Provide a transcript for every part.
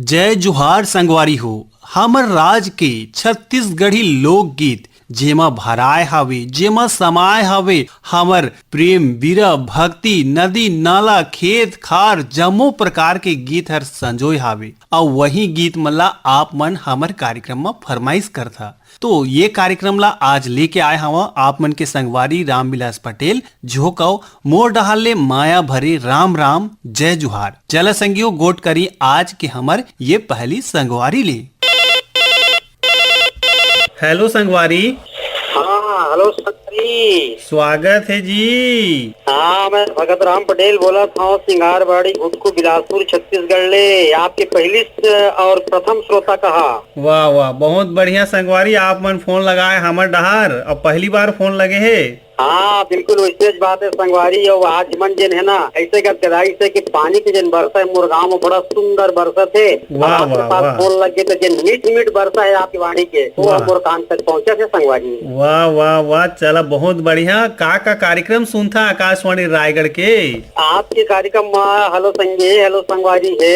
जय जोहार संगवारी हो। हमर राज के छत्तीसगढ़ी लोकगीत जेमा भराए हवे, जेमा समाये हवे हमर प्रेम, वीरा, भक्ति, नदी नाला, खेत खार जम्मो प्रकार के गीत हर संजोय हवे। और वही गीत मन ला आप मन हमर कार्यक्रम में फरमाइश करथा। तो ये कार्यक्रम ला आज लेके आए हवा आप मन के संगवारी रामविलास पटेल, जो कहो मोर डहाल ले माया भरे राम राम जय जोहार। चल संगियो गोट करी आज के हमर ये पहली संगवारी ले। हेलो संगवारी। हाँ हेलो सत्री, स्वागत है जी। हाँ मैं भगत राम पटेल बोला था, सिंगारबाड़ी घुटकू बिलासपुर छत्तीसगढ़ ले आपके पहली और प्रथम श्रोता कहा। वाह वाह, बहुत बढ़िया संगवारी, आप मन फोन लगाए हमर डहार और पहली बार फोन लगे है। हाँ बिल्कुल वैसे बात है संगवारी। और आज मन जन है ना ऐसे का तेराई से कि पानी के जन बरसा है मोर गाँव में, बड़ा सुंदर बरसा थे। वाह वाह वाह, फोन लग गए तो जन मीठ मीठ बरसा है आपकी वाणी के, वो मोर कान तक पहुँचा थे संगवारी। वाह वाह वाह, चला बहुत बढ़िया। का कार्यक्रम सुनता आकाशवाणी रायगढ़ के? आपके कार्यक्रम में हेलो संगे हेलो संगवारी है,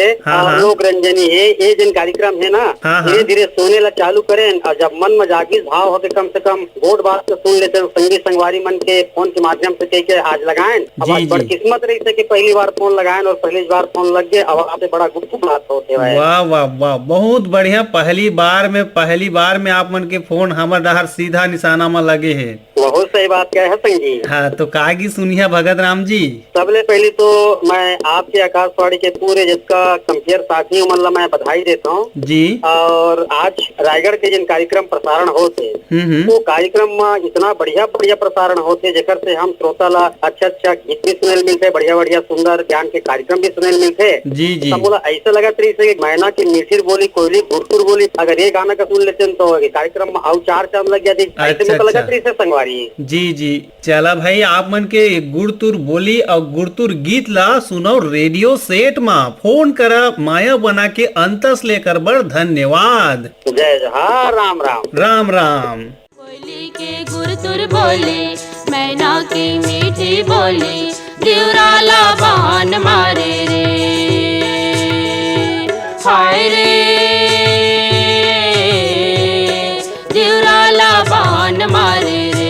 लोक रंजनी है, ये जन कार्यक्रम है ना धीरे धीरे सोने ला चालू करें। और जब मन में जागीर भाव हो कम से कम गोट बात को सुन लेते हैं संगी संगवारी के फोन के माध्यम से कह के आज लगाएं। अब आज बड़ी किस्मत रही से कि पहली बार फोन लगाएं और पहली बार फोन लग गए। अब आपसे बड़ा गुप्त बात होते हुए। वाह वाह वाह, बहुत बढ़िया। पहली बार में आप मन के फोन हमर डहार सीधा निशाना में लगे है। बहुत सही बात क्या है संगी। हाँ तो कागी सुनिया भगत राम जी। सबले पहले तो मैं आपके आकाशवाणी के पूरे जिसका कंपेयर साथियों मतलब मैं बधाई देता हूँ जी। और आज रायगढ़ के जिन कार्यक्रम प्रसारण होते वो कार्यक्रम में इतना बढ़िया बढ़िया प्रसारण होते जेकर से हम श्रोता ला अच्छा गीत भी सुने मिलते, बढ़िया बढ़िया सुंदर ज्ञान के कार्यक्रम भी सुने मिलते जी जी। बोला ऐसा लगा तरी से मैना की मीठी बोली, कोयली गुरसुर बोली, अगर ये गाना का सुन लेते हैं तो कार्यक्रम में और चार चांद लग गया। ऐसे लगा तरी से संगवारी जी जी। चला भाई, आप मन के गुड़तुर बोली और गुड़तुर गीत ला सुनो रेडियो सेट में फोन करा माया बना के अंतस लेकर बड़ धन्यवाद। जय जोहार, राम राम राम राम। कोयली के गुरतुर बोले, मैना की मीठी बोली, दिवराला बान मारे रे, हाय रे दिवराला बान मारे रे।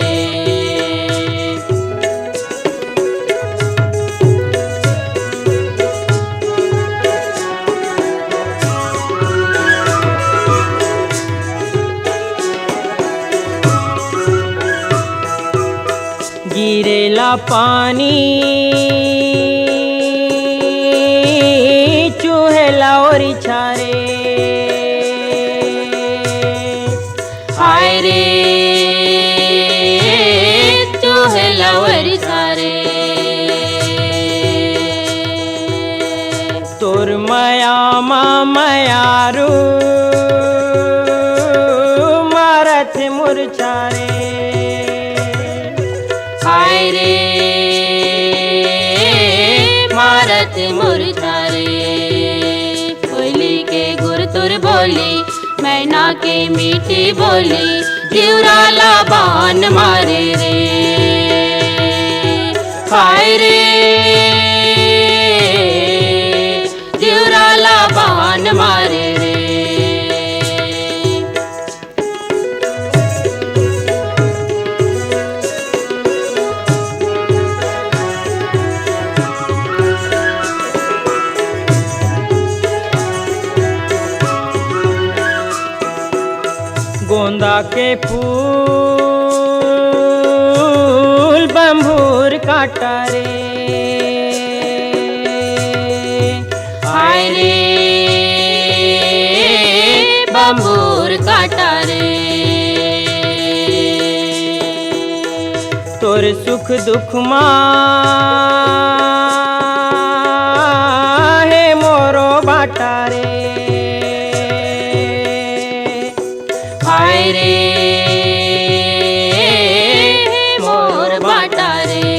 गिरेला पानी चूहेला और छारे, हाय रे चूहेला और छारे। तोर माया मा मायारू मारत मुरछारे, हाय रे मारत मुरझारे। कोयली के गुरतुर बोली, मैना के मीठी बोली, दिवराला बान मारे रे, हाय रे दिवराला बान मारे रे। गोंदा के फूल बंबूर काटा रे, हाय रे बंबूर काटा रे। तोर सुख दुख माँ है मोरो बाटा रे, हाय रे मोर बाटा रे।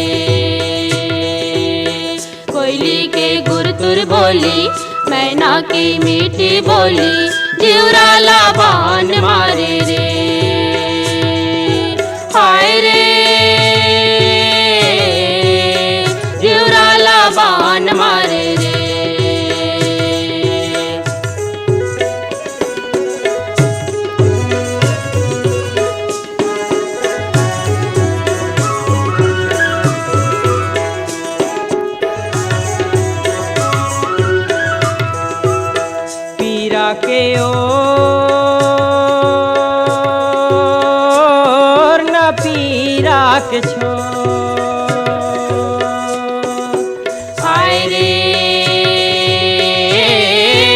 कोयली के गुरतुर बोली, मैना की मीठी बोली, दिवराला बान मारे रे, हाय रे दिवराला बान मारे रे। के छोर। हाय रे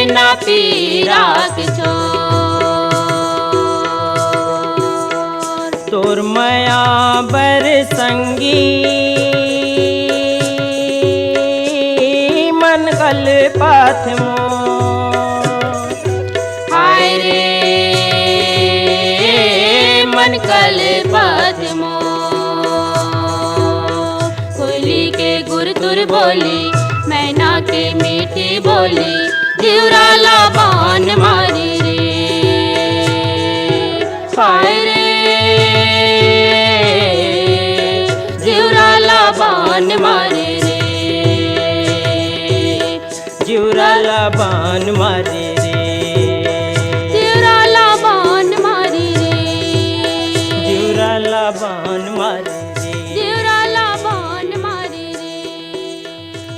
ना पीरा के छोर। तोर माया बर संगी मन गल पाथ मोर। हाय रे मन कल पथ मोर। कोयली के गुर तुर बोली मैना के मीठी बोली दिवराला बान मारी रे। हाय रे दिवराला बान मारी रे। जिवराला बान मारे रे। दिवराला बान मारी रे। जिवराला बान मारे रे। दिवराला बान मारी रे।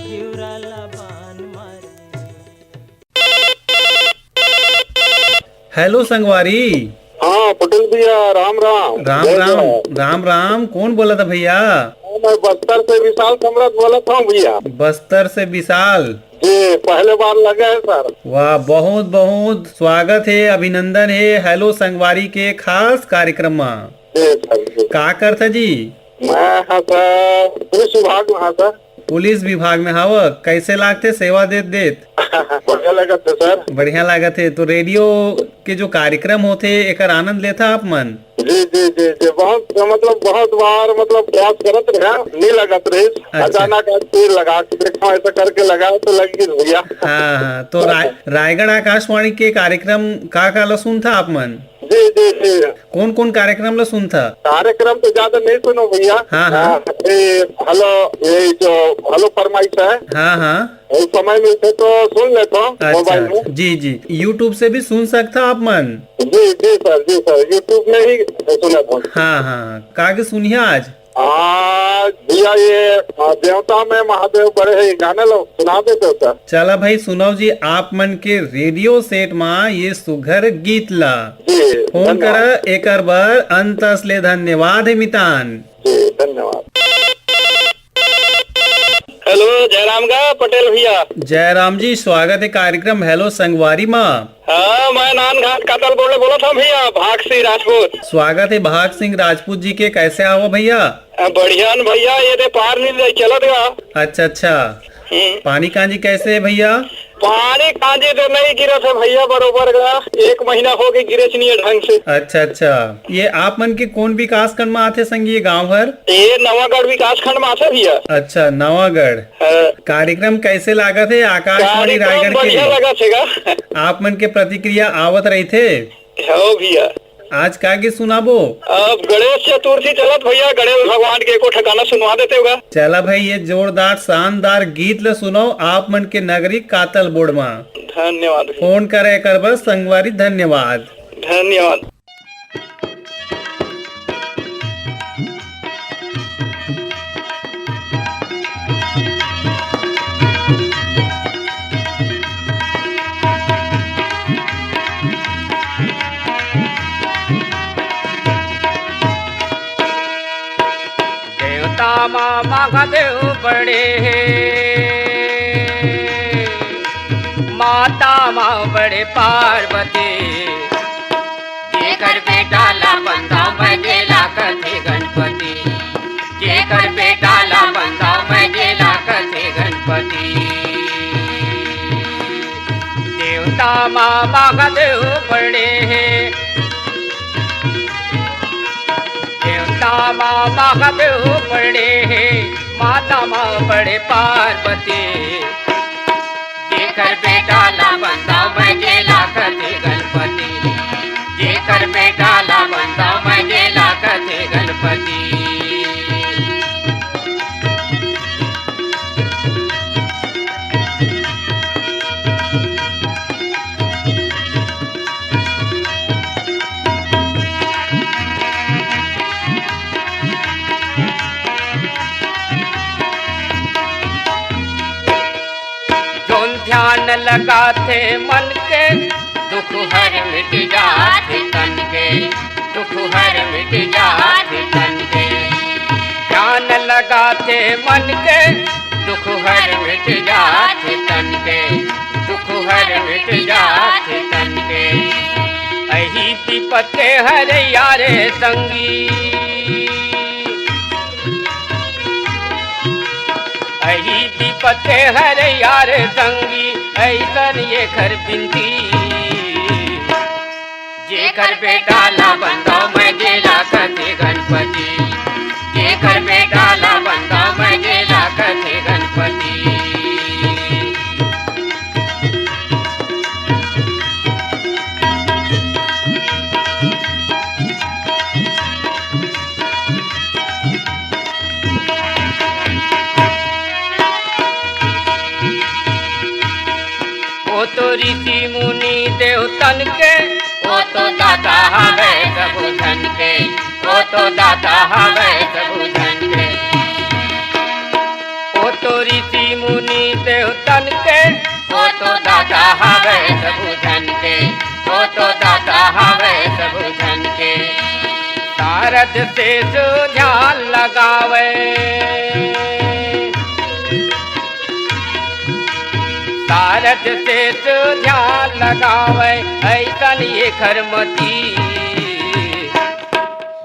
जिवराला बान मारे रे। हेलो संगवारी। हाँ पटेल भैया, राम राम। राम राम राम राम। कौन बोला था भैया? मैं बस्तर से विशाल सम्राट बोला था भैया। बस्तर से विशाल जी, पहले बार लगे है सर। वाह, बहुत बहुत स्वागत है, अभिनंदन है हेलो संगवारी के खास कार्यक्रम में। जी सर जी। का करता जी? मैं हाँ सर पुलिस विभाग में हाँ सर। पुलिस विभाग में हव। कैसे लागते सेवा देत देत? बढ़िया लगत है सर। बढ़िया लागत है। तो रेडियो के जो कार्यक्रम होते एकर आनंद लेता आप मन? जी जी जी जी, बहुत मतलब बहुत बार मतलब प्रयास करत रहे, नहीं लगत रही। अचानक आज तीर लगा के देखा, ऐसा करके लगा तो लगी भैया। हाँ हाँ। तो रायगढ़ आकाशवाणी के कार्यक्रम का ला सुनता आप मन? जी जी जी। कौन कौन कार्यक्रम ला सुनता? कार्यक्रम तो ज्यादा नहीं सुनो भैया। हाँ, हाँ। हेलो, ये जो हेलो फरमाइश है, हाँ हाँ। उस समय मिलते तो सुन लेता हूँ मोबाइल में। अच्छा, जी जी। यूट्यूब से भी सुन सकता आप मन? जी जी सर, जी सर, यूट्यूब में ही सुना था। हाँ हाँ। कागे सुनिए आज भैया ये देवता में महादेव बड़े है, गाने लो सुना देते हो सर। चला भाई सुनाओ जी, आप मन के रेडियो सेट में ये सुघर गीत ला जी फोन कर एक बार अंतस ले धन्यवाद है मितान। जी धन्यवाद। हेलो जयराम का पटेल भैया। जयराम जी, स्वागत है कार्यक्रम हेलो संगवारी माँ। हाँ, मैं नान घाट कातल बोला था भैया, भाग सिंह राजपूत। स्वागत है भाग सिंह राजपूत जी के। कैसे आओ भैया? बढ़िया न भैया, ये दे पार नहीं चला देगा। अच्छा अच्छा। पानी कांजी कैसे है भैया? पानी कांजे तो नहीं गिरा था भैया, बरोबर का 1 महीना हो गई गिरे नहीं ढंग से। अच्छा अच्छा। ये आप मन के कौन विकास खंड में आते संग ये गाँव भर? ये नवागढ़ विकास खंड में आते भैया। अच्छा, नवागढ़। कार्यक्रम कैसे लागत है आकाशवाणी रायगढ़ के? लगा छेगा। आप मन के प्रतिक्रिया आवत रही थे हो भैया। आज कागे सुनाबो? अब गणेश चतुर्थी चलत भैया, गणेश भगवान के एको ठिकाना सुनवा देते होगा। चला भाई, ये जोरदार शानदार गीत ल सुनाओ आप मन के नगरी कातल बोर्ड में। धन्यवाद। फोन करे कर बस संगवारी, धन्यवाद। धन्यवाद। महादेव बड़े माता माँ बड़े पार्वती, जेकर बेटा ला बंदाओ मैं जेला कथे गणपति, जेकर बेटा ला बंदाओ मैं जेला कथे गणपति। देवता माँ महादेव बड़े माँ महादेव बड़े माता माँ बड़े पार्वती, जेकर बेटा ला बंदाओ मैं जेला कथे गणपति, जेकर बेटा ला बंदाओ मैं जेला कथे गणपति। ध्यान लगाते मन के दुख हर मिट जाते तन के, दुख हर मिट जाते तन के। लगाते मन के दुख हर मिट जाते तन के दुख हर मिट जाते तन के अही विपत के हर यारे संगी अही विपत के हर यार संगी ऐसन ये घर बिंदी जे कर बेटा ला बंदा मैं गेला कथे गणपति जे कर बेटा ला बंदा मैं गेला कथे गणपति ओ तो ऋषि मुनि देवतन के ओ तो दाता हवे सबु धन के ओ तो दाता हवे सबु धन के ओ तो ऋषि मुनि देवतन के ओ तो दाता हवे सबु धन के ओ तो दाता हवे सबु धन के शारद से जो ध्यान लगावे शारद से तो ध्यान लगावे ऐसन ये खरमती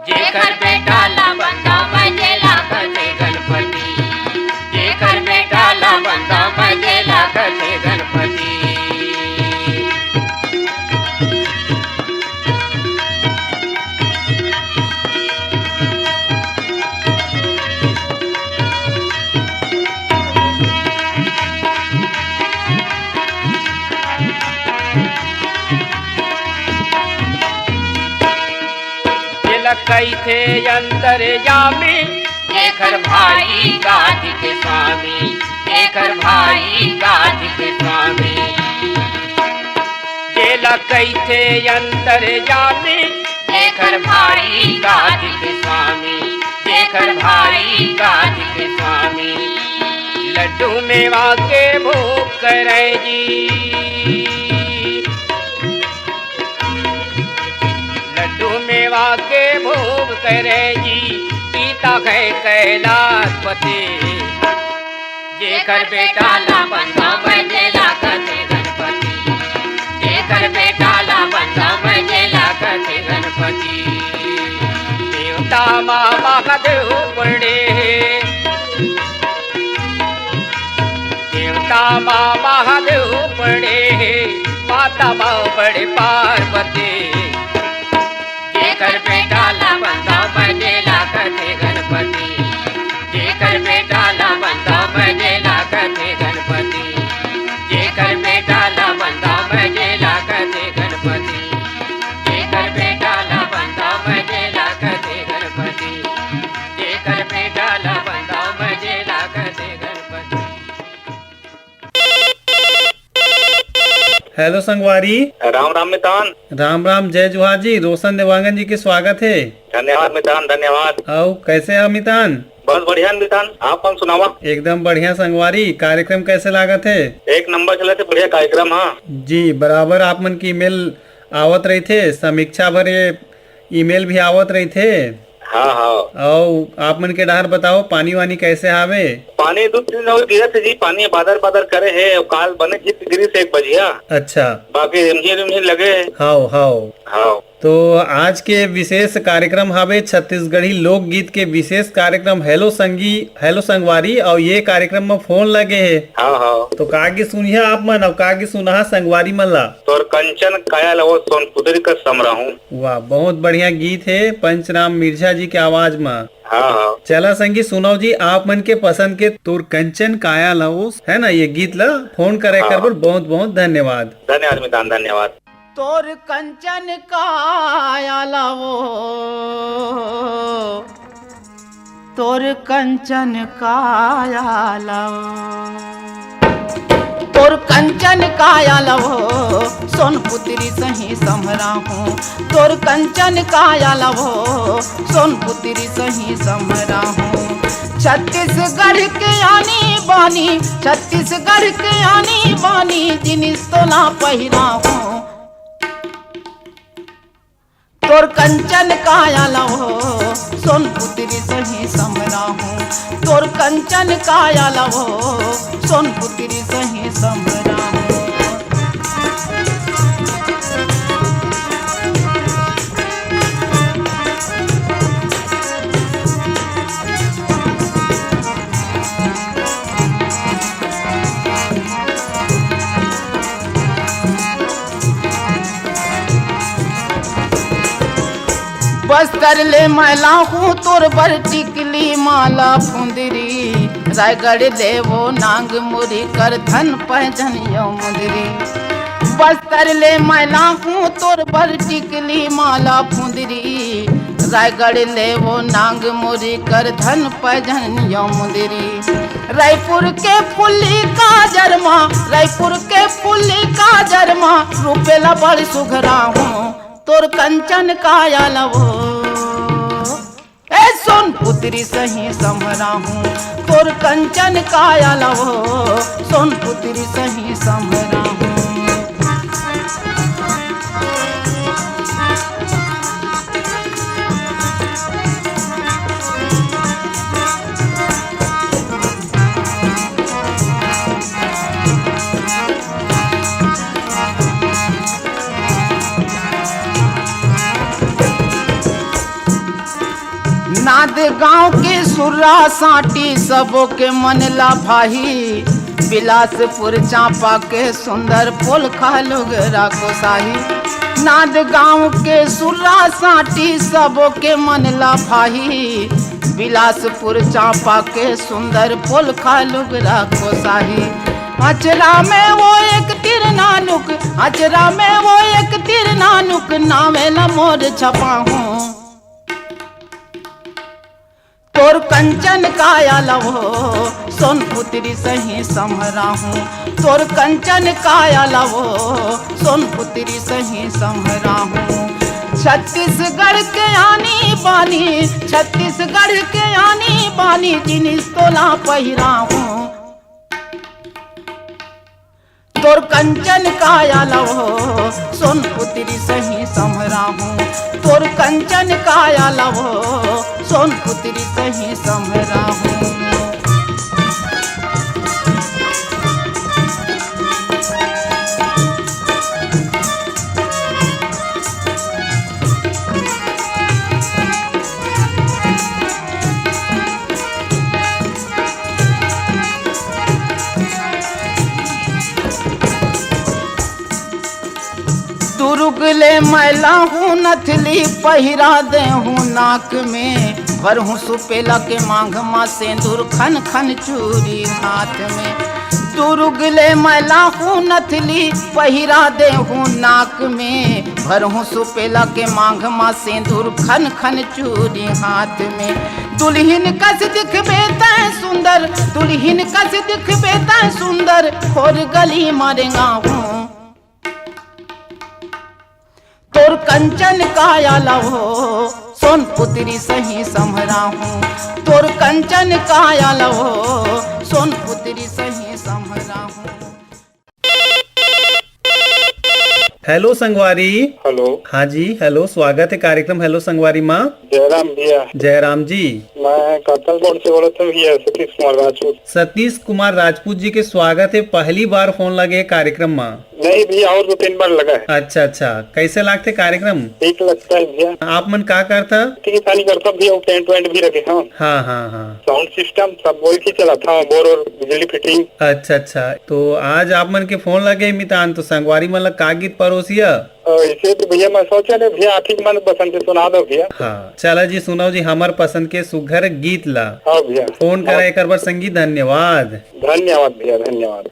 जे कर बेटा ला बंदा मैं गेला कथे गणपति जे कर बेटा ला बंदा मैं गेला कथे गणपति कैथे अंतर यामी देखर भाई गाज के स्वामी देखर भाई गाज के स्वामी जेला कैथे अंतर यामी देखर भाई गाज के स्वामी देखर भाई गाज के स्वामी लड्डू मेवा के भोग करे जी मेवा के भोग करे जी पीता है कैलाशपति जे कर बेटा ला बंदा मैं गेला कथे गणपति जे कर बेटा ला बंदा मैं गेला कथे गणपति देवता माँ महादेव पड़े देवता माँ महादेव पड़े माता माँ बड़े पार्वती कर बेटा ला बंदा मैं गेला कथे गणपति जे कर बेटा ला बंदा मैं गेला कथे गणपति जे कर बेटा ला बंदा मैं गेला कथे गणपति जे कर बेटा ला बंदा मैं गेला कथे गणपति जे कर बेटा ला बंदा मैं गेला कथे गणपति। हेलो संगवारी। राम राम मितान। राम राम, जय जुहार जी। रोशन देवांगन जी के स्वागत है। धन्यवाद मितान, धन्यवाद। आओ कैसे है मितान? बहुत बढ़िया मितान, आप कौन सुनावा? एकदम बढ़िया संगवारी। कार्यक्रम कैसे लागत है? एक नंबर चले थे, बढ़िया कार्यक्रम। हाँ जी, बराबर आप मन की ईमेल आवत रही थे, समीक्षा भरे ईमेल भी आवत रही थे। हाँ हाँ। और आप मन के डहर बताओ पानी वानी कैसे आवे? पानी 2 दिन हो गिरा थे जी, पानी बादर बादर करे है। काल बने जी गिरी से 1 बजिया। अच्छा, बाकी रिमझिम लगे। हाओ हाओ हाओ। तो आज के विशेष कार्यक्रम हवे छत्तीसगढ़ी लोकगीत के विशेष कार्यक्रम हेलो संगी हेलो संगवारी, और ये कार्यक्रम में फोन लगे है। हाँ हाँ। तो कागे सुनिया आप मन, और कागे सुना संगवारी मन ला। तो कंचन काया लवो सोनपुदरी का समरा हूँ। वाह, बहुत बढ़िया गीत है पंचराम मिर्जा जी के आवाज में। हाँ हाँ। चला संगी सुनाओ जी आप मन के पसंद के तोर कंचन काया लवो है ना, ये गीत ला फोन करे कर बहुत बहुत धन्यवाद। धन्यवाद मितान, धन्यवाद। तोर कंचन काया लवो, तोर कंचन काया लवो, तोर कंचन काया लवो सोनपुत्री सही समरा हूँ। तोर कंचन काया लवो सोनपुत्री सही समरा हूँ। छत्तीसगढ़ के आनी बानी, छत्तीसगढ़ के आनी बानी, जिनिस तो ना पहिरा हूँ। तोर कंचन काया लवो सोनपुत्री सही समरा हूँ। तोर कंचन काया लवो सोनपुत्री सही समरा हूँ। बस्तर ले मैला हूँ तोर बर टिकली माला फुंदरी। रायगढ़ देवो नांग मुरी कर धन पहजन यो मुदरी। बस्तर ले मैला हूँ तोर बर टिकली माला फुंदरी। रायगढ़ लेवो नांग मुरी कर धन पहजन यो मुदरी। रायपुर के पुली का जरमा, रायपुर के पुली का जरमा, रुपेला बड़ सुघरा हूँ तोर कंचन काया लवो ए सोनपुत्री सही समरा हूँ। तोर कंचन काया लवो सोनपुत्री सही समरा हूँ। नाद गांव के सुर्रा साटी सबों के मन ला भाई। बिलासपुर चांपा के सुंदर पुल खालुगरा को साही। नाद गांव के सुर्रा साटी सबों के मन ला भाई। बिलासपुर चांपा के सुंदर पुल खालुगरा को साही। अचरा में वो एक तिर नानुक, अचरा में वो एक तिर नानुक, नामे न मोर छपा हूँ। तोर कंचन काया लवो सोनपुत्री सही समरा हूँ। तोर कंचन काया लवो सोनपुत्री सही समरा हूँ। छत्तीसगढ़ के आनी बानी, छत्तीसगढ़ के आनी बानी, जिनिस तोला पहिरा हूँ। तोर कंचन काया लवो सोनपुत्री सही समरा हूँ। तोर कंचन काया लवो सोनपुत्री सही समरा हूँ। दुर्गले मैला हूँ नथली पहिरा दे हूँ नाक में। भर हूँ सुपेला के मांग माँ सेंदूर खन खन चूरी हाथ में। दुर्गले मैला हूँ नथली पहिरा दे हूँ नाक में। भर हूँ सुपेला के मांग माँ सेंदूर खन खन चूरी हाथ में। दुल्हिन कस दिखबे तै सुंदर, दुल्हिन कस दिखबे तै सुंदर, खोर गली मारेगा हूँ। तोर कंचन काया लवो सोनपुत्री सही समरा हूँ। तोर कंचन काया लवो सोनपुत्री सही समरा हूँ। हेलो संगवारी। हेलो। हाँ जी हेलो, स्वागत है कार्यक्रम हेलो संगवारी माँ। जयराम भैया। जयराम जी। मैं कातलकोट से बोल रहा हूँ भैया, सतीश कुमार राजपूत। सतीश कुमार राजपूत जी के स्वागत है। पहली बार फोन लगे है कार्यक्रम माँ। नहीं भैया, और 2-3 बार लगा है। अच्छा अच्छा, कैसे लागते कार्यक्रम? ठीक लगता है भैया। आप मन का करता? किसानी करता भैया, टेंट वेंट भी रखे। हाँ हाँ हाँ। साउंड सिस्टम सब बोल के चला था, बोर और बिजली फिटिंग। अच्छा अच्छा, तो आज आप मन के फोन लगे मितान, तो संगवारी मन का गीत परोसिया? इसे तो भैया मैं सोचा नहीं भैया, आप ही मन पसंद से सुना दो भैया। हाँ चला जी, सुनाओ जी हमार पसंद के सुघर गीत ला। हाँ भैया। फोन करा एक बार संगीत। धन्यवाद। धन्यवाद भैया, धन्यवाद।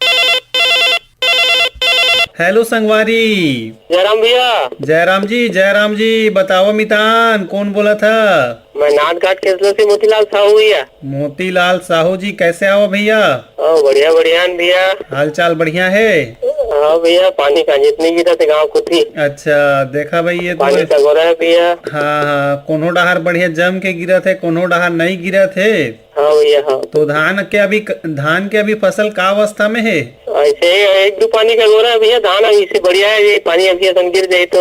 हेलो संगवारी। जयराम भैया। जयराम जी बताओ मितान, कौन बोला था? मैं नाटघाट केसलो से मोतीलाल साहू भैया। मोतीलाल साहू जी, कैसे आओ भैया? बढ़िया बढ़िया भैया। हाल चाल बढ़िया है? हाँ भैया, पानी का जितनी गिरा थे गाँव को थी। अच्छा देखा भाई, ये पानी का गोरा है भैया। हाँ हाँ, कोनो डहार बढ़िया जम के गिरा थे, कोनो डहार नहीं गिरा थे। हाँ भैया हाँ। तो धान के अभी फसल का अवस्था में है? ऐसे एक दो पानी का गोरा है भैया, धान इससे बढ़िया है, ये पानी अभी असन गिर जाए तो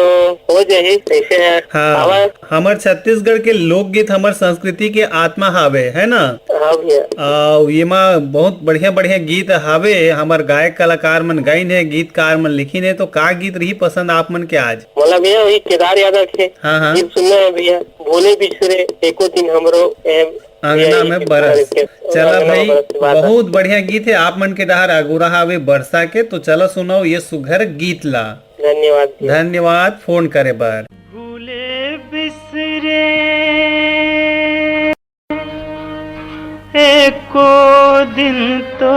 हो जाए ऐसे है। हाँ, हमार छत्तीसगढ़ के लोकगीत हमार संस्कृति के आत्मा हावे, है ना? हाँ भैया। ये में बहुत बढ़िया बढ़िया गीत हावे, हमार गायक कलाकार मन गाइन है, गीतकार मन लिखिन है। तो का गीत रही पसंद आप मन के आज? बोला भैया वही केदार यादव के हाँ गीत सुनना है भैया, भोले बिछुरे एको दिन हमरो अंगना में बरस। चला भाई, बहुत बढ़िया गीत है, आप मन के डहार अगुरा हावे बरसा के। तो चलो सुनाओ ये सुघर गीत ला। धन्यवाद। धन्यवाद फोन करे बर। भूले बिसरे एको दिन तो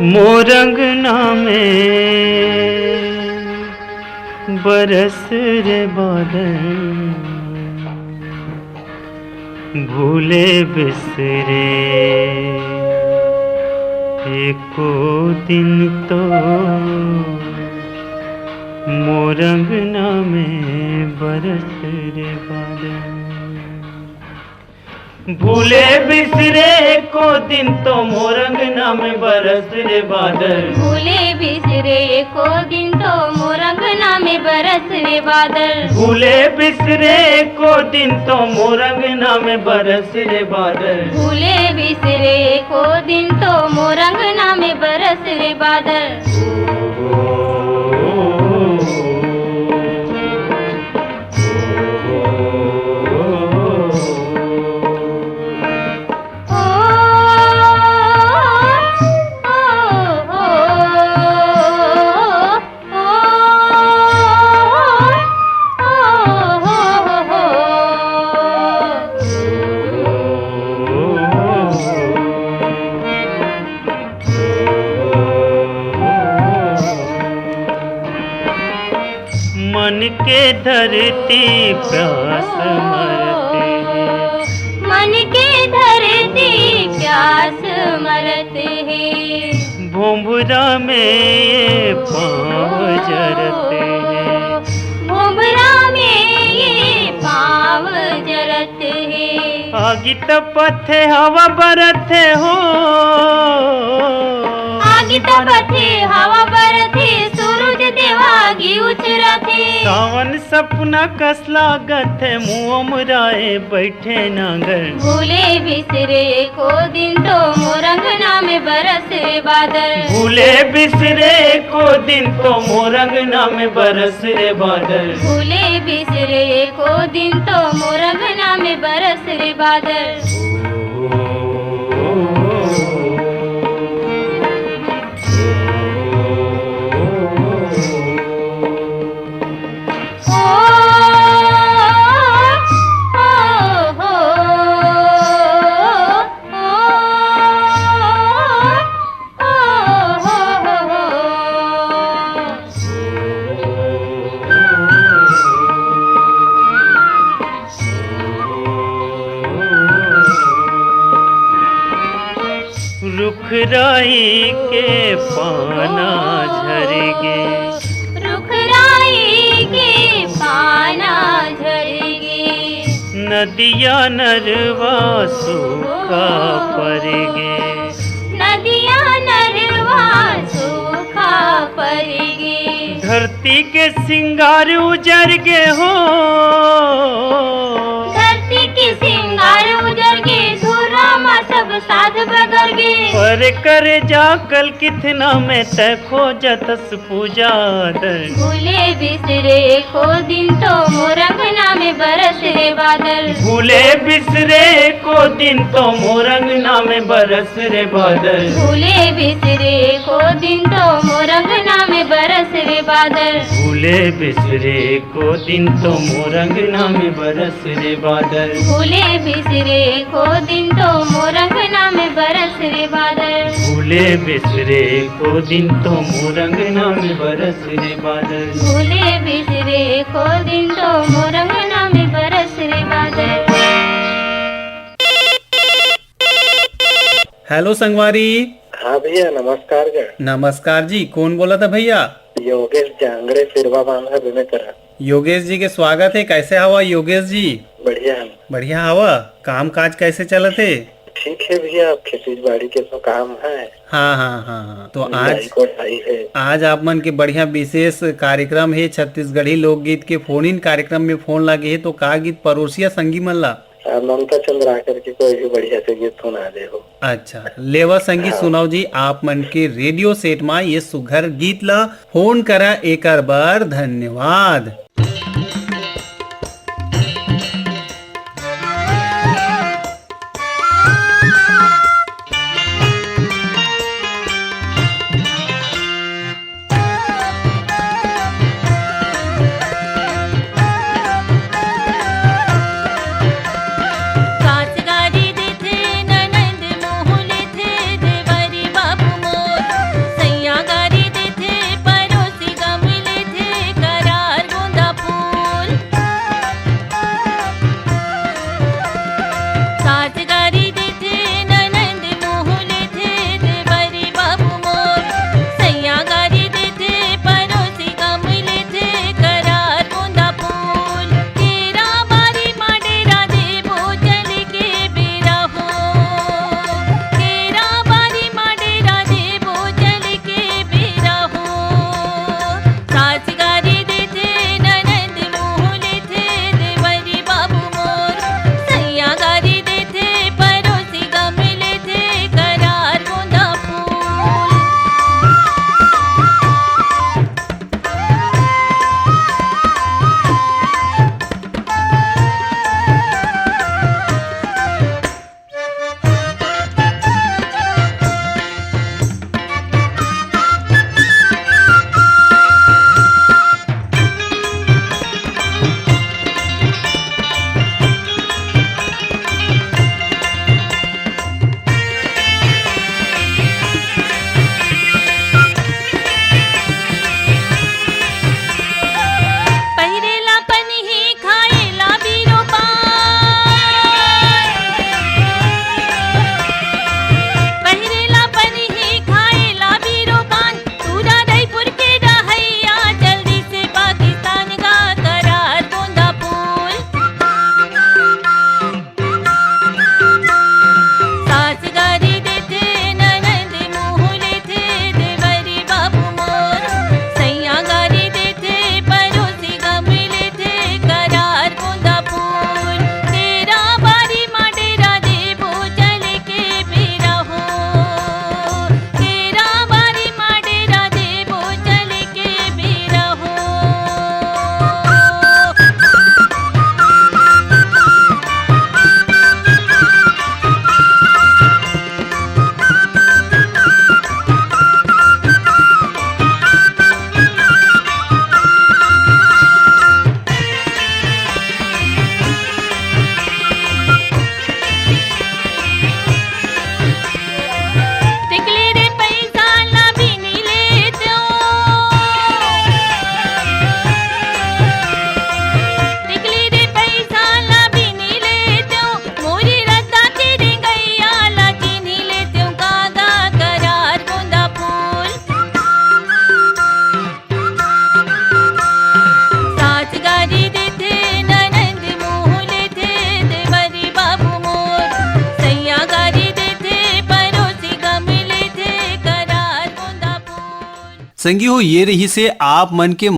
मोरंगना में बरस रे बादल, भूले बिसरे एको दिन तो मोरंगना में बरस रे बादल, भूले बिसरे को दिन तो मोरंगना में बरस रे बादल, भूले बिसरे को दिन तो मोरंगना में बरस रे बादल, भूले बिसरे को दिन तो मोरंगना में बरस रे बादल, भूले बिसरे को दिन तो मोरंगना में बरस रे बादल। मन के धरती प्यास मरते हैं, मन के धरती प्यास मरते हैं, भोंभरा में ये पाँव जरते हैं, भोंभरा में ये पाँव जरते हैं, आगी तपथे हवा बरथे हो, आगी तपथे हवा बरथे, सूरज देवा गी उचरथे, सावन सपना कस लागत है, मुँह मुराए बैठे नागर, भूले बिसरे को दिन तो मोरंगना में बरस रे बादल, भूले बिसरे को दिन तो मोरंगना में बरस रे बादल, भूले बिसरे को दिन तो मोरंगना में बरस रे बादल। रुखराई के पाना झरगे, रुखराई के पाना झरगे, नदिया नरवा सूखा पड़गे, नदिया नरवा सूखा पड़गे, धरती के सिंगार उजर गे हो, धरती के सिंगार उजर गे, धुरा सब साध बगर गे, पर करे जा कल कितना में तखो जतस पूजा दर, भूले बिसरे को दिन तो मोरंगना में बरस रे बादल, भूले बिसरे को दिन तो मोरंगना में बरस रे बादल, भूले बिसरे को दिन तो मोरंगना में बरस रे बादल, भूले बिसरे को दिन तो मोरंगना में बरस रे बादल, भूले बिसरे को दिन तो मोरंगना में बरस रे बादल, भूले बिसरे को दिन तो मोरंगना में बरस रे बादल, भूले बिसरे को दिन तो मोरंगना में बरस रे बादल। हेलो संगवारी। हाँ भैया नमस्कार। नमस्कार जी, कौन बोला था भैया? योगेश जांगड़े सिरवा बांधा बेमेतरा। योगेश जी के स्वागत है। कैसे हवा योगेश जी? बढ़िया बढ़िया हवा। काम काज कैसे चलत है? ठीक है भैया, खेती बाड़ी के तो काम है। हाँ हाँ हाँ हाँ। तो निराई कोठाई है। आज आप मन के बढ़िया विशेष कार्यक्रम है छत्तीसगढ़ी लोकगीत के फोन इन कार्यक्रम में फोन लगे है। तो का गीत परोसिया संगी मन ला? ममता चंद्राकर के कोई भी बढ़िया से गीत सुना दे हो। अच्छा, लेवा संगीत सुनाओ जी। आप मन के रेडियो सेट में ये सुघर गीत ला फोन करा एक बार। धन्यवाद। संगी हो ये रही से आप मन के